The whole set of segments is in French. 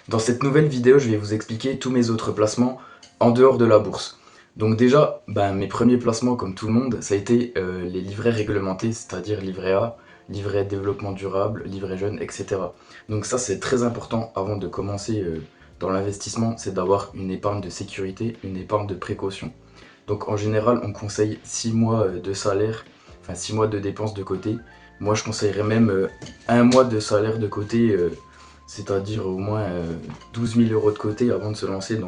Dans cette nouvelle vidéo, je vais vous expliquer tous mes autres placements en dehors de la bourse. Donc déjà, mes premiers placements, comme tout le monde, ça a été les livrets réglementés, c'est-à-dire livret A, livret développement durable, livret jeune, etc. Donc ça, c'est très important avant de commencer dans l'investissement, c'est d'avoir une épargne de sécurité, une épargne de précaution. Donc en général, on conseille 6 mois de salaire, enfin 6 mois de dépenses de côté. Moi, je conseillerais même un mois de salaire de côté, c'est-à-dire au moins 12 000 euros de côté avant de se lancer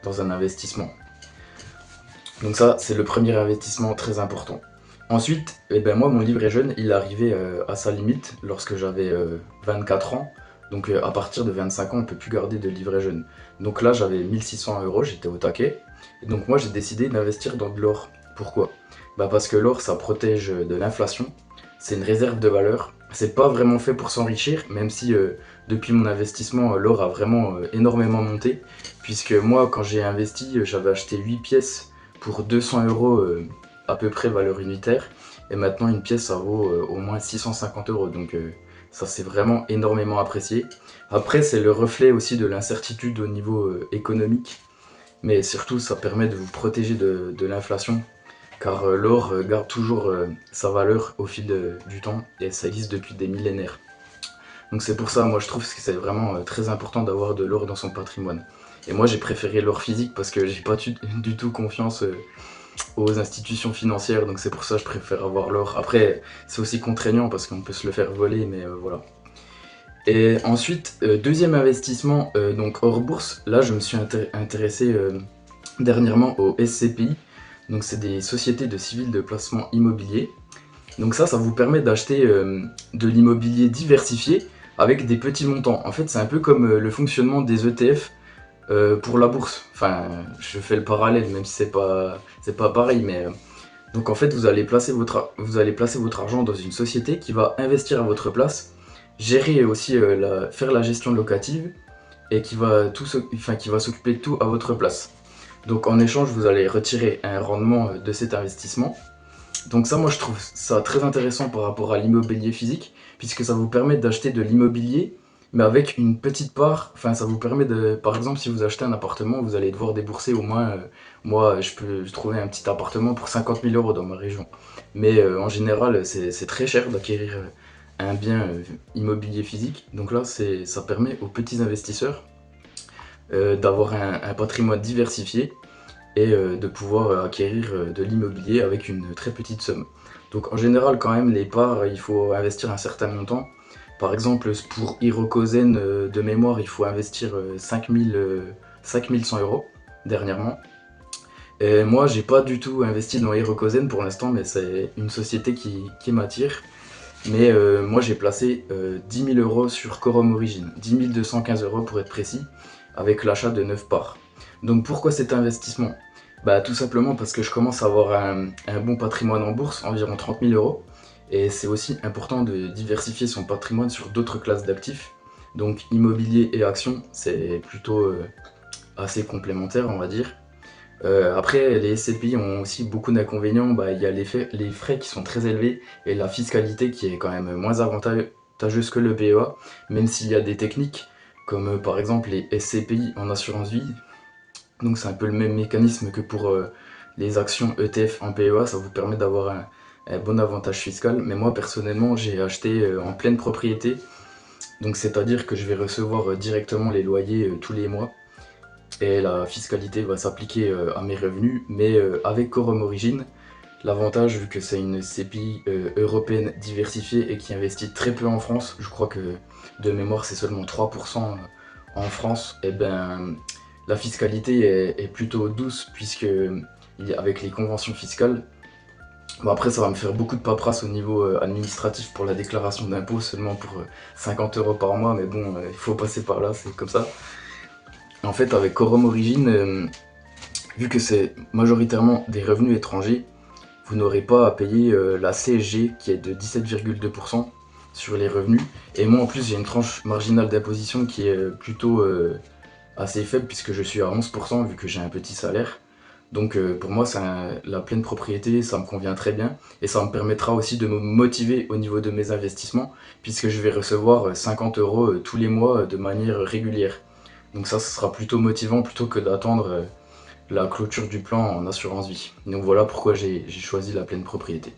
dans un investissement. Donc ça, c'est le premier investissement très important. Ensuite, moi, mon livret jeune, il est arrivé à sa limite lorsque j'avais 24 ans. Donc à partir de 25 ans, on ne peut plus garder de livret jeune. Donc là, j'avais 1600 euros, j'étais au taquet. Et donc moi, j'ai décidé d'investir dans de l'or. Pourquoi? Parce que l'or, ça protège de l'inflation. C'est une réserve de valeur. C'est pas vraiment fait pour s'enrichir, même si depuis mon investissement, l'or a vraiment énormément monté. Puisque moi, quand j'ai investi, j'avais acheté 8 pièces pour 200 euros à peu près valeur unitaire. Et maintenant, une pièce, ça vaut au moins 650 euros. Donc ça, c'est vraiment énormément apprécié. Après, c'est le reflet aussi de l'incertitude au niveau économique. Mais surtout, ça permet de vous protéger de l'inflation. Car l'or garde toujours sa valeur au fil du temps. Et ça existe depuis des millénaires. Donc c'est pour ça, moi je trouve que c'est vraiment très important d'avoir de l'or dans son patrimoine. Et moi j'ai préféré l'or physique parce que j'ai pas du tout confiance aux institutions financières, donc c'est pour ça que je préfère avoir l'or. Après, c'est aussi contraignant parce qu'on peut se le faire voler, mais voilà. Et ensuite, deuxième investissement, donc hors bourse, là je me suis intéressé dernièrement au SCPI. Donc c'est des sociétés de civils de placement immobilier. Donc ça vous permet d'acheter de l'immobilier diversifié avec des petits montants. En fait, c'est un peu comme le fonctionnement des ETF pour la bourse. Enfin, je fais le parallèle, même si c'est pas pareil, mais donc en fait, vous allez placer votre argent dans une société qui va investir à votre place, gérer aussi faire la gestion locative et qui va s'occuper de tout à votre place. Donc en échange, vous allez retirer un rendement de cet investissement. Donc ça, moi, je trouve ça très intéressant par rapport à l'immobilier physique, puisque ça vous permet d'acheter de l'immobilier, mais avec une petite part. Enfin, ça vous permet de, par exemple, si vous achetez un appartement, vous allez devoir débourser au moins, moi, je peux trouver un petit appartement pour 50 000 euros dans ma région. Mais en général, c'est très cher d'acquérir un bien immobilier physique. Donc là, ça permet aux petits investisseurs d'avoir un patrimoine diversifié et de pouvoir acquérir de l'immobilier avec une très petite somme. Donc en général, quand même, les parts, il faut investir un certain montant. Par exemple, pour Hirokozen de mémoire, il faut investir 5100 euros dernièrement. Et moi, j'ai pas du tout investi dans Hirokozen pour l'instant, mais c'est une société qui m'attire. Mais moi, j'ai placé 10 000 euros sur Quorum Origin, 10 215 euros pour être précis, avec l'achat de 9 parts. Donc pourquoi cet investissement? Tout simplement parce que je commence à avoir un bon patrimoine en bourse, environ 30 000 euros. Et c'est aussi important de diversifier son patrimoine sur d'autres classes d'actifs. Donc immobilier et actions, c'est plutôt assez complémentaire, on va dire. Après, les SCPI ont aussi beaucoup d'inconvénients. Il y a les frais qui sont très élevés et la fiscalité qui est quand même moins avantageuse que le PEA, même s'il y a des techniques comme par exemple les SCPI en assurance vie. Donc c'est un peu le même mécanisme que pour les actions ETF en PEA, ça vous permet d'avoir un bon avantage fiscal. Mais moi personnellement, j'ai acheté en pleine propriété, donc c'est-à-dire que je vais recevoir directement les loyers tous les mois et la fiscalité va s'appliquer à mes revenus. Mais avec Quorum Origin, l'avantage, vu que c'est une CPI européenne diversifiée et qui investit très peu en France, je crois que de mémoire c'est seulement 3% en France, et la fiscalité est plutôt douce puisque avec les conventions fiscales, après ça va me faire beaucoup de paperasse au niveau administratif pour la déclaration d'impôt seulement pour 50 euros par mois, mais bon, il faut passer par là, c'est comme ça. En fait, avec Quorum Origin, vu que c'est majoritairement des revenus étrangers, vous n'aurez pas à payer la CSG qui est de 17,2% sur les revenus. Et moi en plus j'ai une tranche marginale d'imposition qui est plutôt assez faible puisque je suis à 11% vu que j'ai un petit salaire. Donc pour moi la pleine propriété ça me convient très bien et ça me permettra aussi de me motiver au niveau de mes investissements puisque je vais recevoir 50 euros tous les mois de manière régulière. Donc ça, ce sera plutôt motivant plutôt que d'attendre la clôture du plan en assurance vie. Donc voilà pourquoi j'ai choisi la pleine propriété.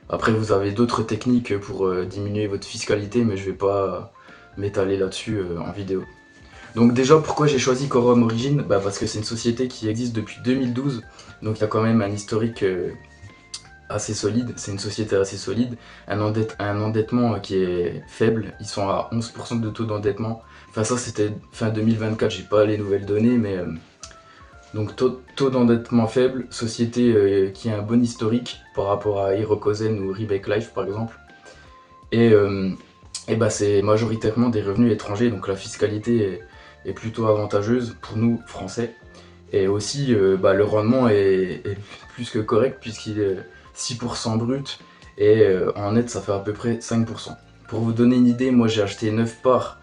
Après, vous avez d'autres techniques pour diminuer votre fiscalité, mais je vais pas m'étaler là-dessus en vidéo. Donc déjà, pourquoi j'ai choisi Quorum Origin? Parce que c'est une société qui existe depuis 2012, donc il y a quand même un historique assez solide, c'est une société assez solide, un endettement qui est faible, ils sont à 11% de taux d'endettement. Enfin ça c'était fin 2024, j'ai pas les nouvelles données, mais donc taux d'endettement faible, société qui a un bon historique par rapport à Hirokozen ou Rebake Life par exemple. Et c'est majoritairement des revenus étrangers, donc la fiscalité est plutôt avantageuse pour nous français. Et aussi le rendement est plus que correct puisqu'il est 6% brut et en net ça fait à peu près 5%. Pour vous donner une idée, moi j'ai acheté 9 parts,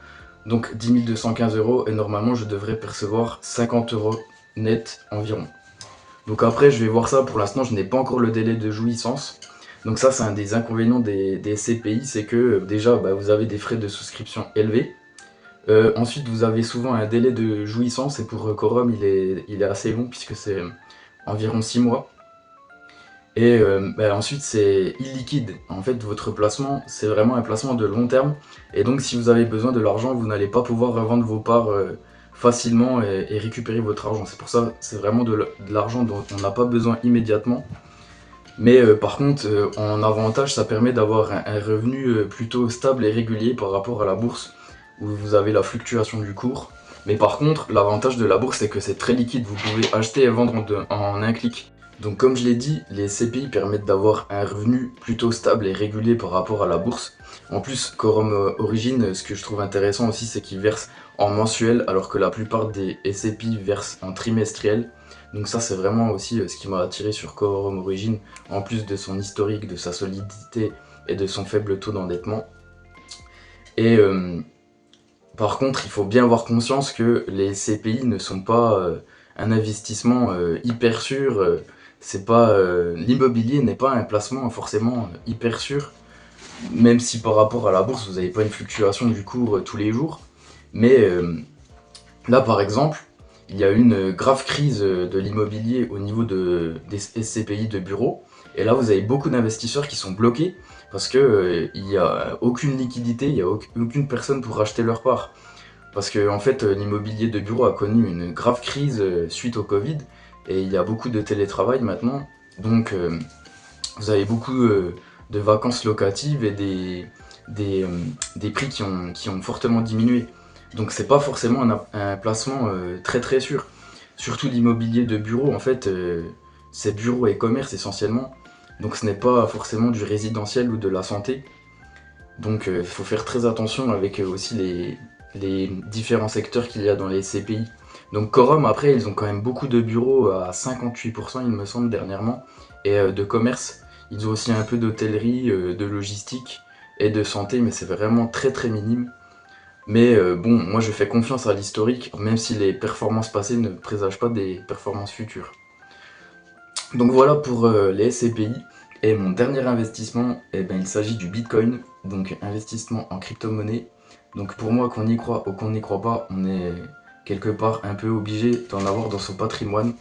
donc 10 215 € et normalement je devrais percevoir 50 € net environ. Donc après je vais voir ça, pour l'instant je n'ai pas encore le délai de jouissance. Donc ça c'est un des inconvénients des SCPI, c'est que déjà vous avez des frais de souscription élevés. Ensuite vous avez souvent un délai de jouissance et pour Quorum il est assez long puisque c'est environ 6 mois. Et ensuite c'est illiquide, en fait votre placement c'est vraiment un placement de long terme et donc si vous avez besoin de l'argent vous n'allez pas pouvoir revendre vos parts facilement et récupérer votre argent. C'est pour ça c'est vraiment de l'argent dont on n'a pas besoin immédiatement. Mais par contre en avantage ça permet d'avoir un revenu plutôt stable et régulier par rapport à la bourse où vous avez la fluctuation du cours. Mais par contre l'avantage de la bourse c'est que c'est très liquide, vous pouvez acheter et vendre en un clic. Donc comme je l'ai dit, les CPI permettent d'avoir un revenu plutôt stable et régulier par rapport à la bourse. En plus, Quorum Origin, ce que je trouve intéressant aussi, c'est qu'ils versent en mensuel, alors que la plupart des SCPI versent en trimestriel. Donc ça, c'est vraiment aussi ce qui m'a attiré sur Quorum Origin, en plus de son historique, de sa solidité et de son faible taux d'endettement. Et par contre, il faut bien avoir conscience que les CPI ne sont pas un investissement hyper sûr. C'est pas l'immobilier n'est pas un placement forcément hyper sûr, même si par rapport à la bourse vous n'avez pas une fluctuation du cours tous les jours. Mais là par exemple, il y a une grave crise de l'immobilier au niveau des SCPI de bureaux, et là vous avez beaucoup d'investisseurs qui sont bloqués parce que il n'y a aucune liquidité, il n'y a aucune personne pour racheter leur part. Parce que en fait l'immobilier de bureau a connu une grave crise suite au Covid, et il y a beaucoup de télétravail maintenant, donc vous avez beaucoup de vacances locatives et des prix qui ont fortement diminué. Donc c'est pas forcément un placement très très sûr. Surtout l'immobilier de bureau, en fait, c'est bureau et commerce essentiellement, donc ce n'est pas forcément du résidentiel ou de la santé. Donc il faut faire très attention avec aussi les différents secteurs qu'il y a dans les CPI. Donc Quorum, après, ils ont quand même beaucoup de bureaux, à 58% il me semble dernièrement, et de commerce. Ils ont aussi un peu d'hôtellerie, de logistique et de santé, mais c'est vraiment très très minime. Mais bon, moi je fais confiance à l'historique, même si les performances passées ne présagent pas des performances futures. Donc voilà pour les SCPI. Et mon dernier investissement, il s'agit du Bitcoin, donc investissement en crypto-monnaie. Donc pour moi, qu'on y croit ou qu'on n'y croit pas, on est quelque part un peu obligé d'en avoir dans son patrimoine,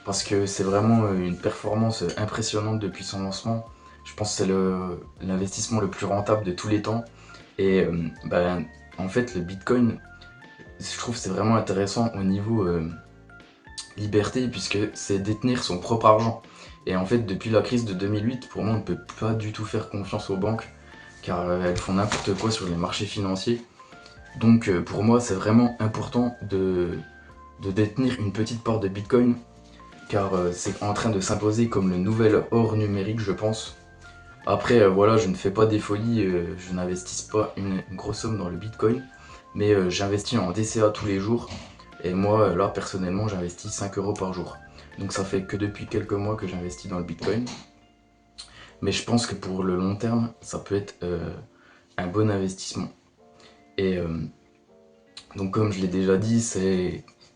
parce que c'est vraiment une performance impressionnante depuis son lancement. Je pense que c'est l'investissement le plus rentable de tous les temps. Et en fait, le Bitcoin, je trouve que c'est vraiment intéressant au niveau liberté, puisque c'est détenir son propre argent. Et en fait, depuis la crise de 2008, pour moi, on ne peut pas du tout faire confiance aux banques, car elles font n'importe quoi sur les marchés financiers. Donc pour moi, c'est vraiment important de détenir une petite part de Bitcoin, car c'est en train de s'imposer comme le nouvel or numérique, je pense. Après, voilà, je ne fais pas des folies, je n'investis pas une grosse somme dans le Bitcoin, mais j'investis en DCA tous les jours. Et moi, là, personnellement, j'investis 5 € par jour. Donc ça fait que depuis quelques mois que j'investis dans le Bitcoin. Mais je pense que pour le long terme, ça peut être un bon investissement. Et donc comme je l'ai déjà dit,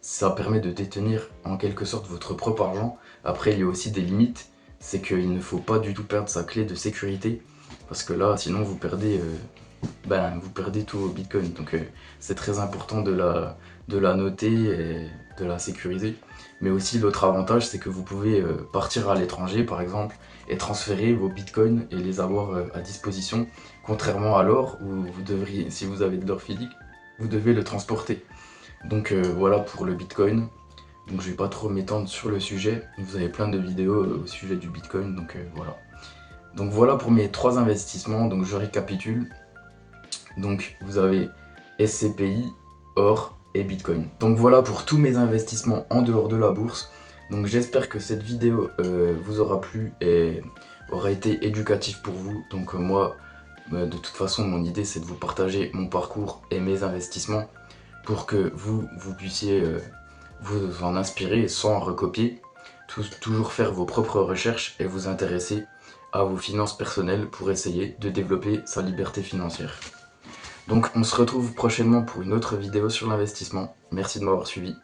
ça permet de détenir en quelque sorte votre propre argent. Après, il y a aussi des limites. C'est qu'il ne faut pas du tout perdre sa clé de sécurité. Parce que là, sinon, vous perdez ben, vous perdez tous vos bitcoins. Donc c'est très important de la noter et de la sécuriser. Mais aussi l'autre avantage, c'est que vous pouvez partir à l'étranger par exemple et transférer vos bitcoins et les avoir à disposition. Contrairement à l'or où vous devriez, si vous avez de l'or physique, vous devez le transporter. Donc voilà pour le bitcoin. Donc je vais pas trop m'étendre sur le sujet. Vous avez plein de vidéos au sujet du bitcoin, donc voilà. Donc voilà pour mes 3 investissements, donc je récapitule. Donc vous avez SCPI, or et bitcoin. Donc voilà pour tous mes investissements en dehors de la bourse. Donc j'espère que cette vidéo vous aura plu et aura été éducative pour vous. Donc moi, de toute façon, mon idée c'est de vous partager mon parcours et mes investissements pour que vous puissiez vous en inspirer sans en recopier. Toujours faire vos propres recherches et vous intéresser à vos finances personnelles pour essayer de développer sa liberté financière. Donc on se retrouve prochainement pour une autre vidéo sur l'investissement. Merci de m'avoir suivi.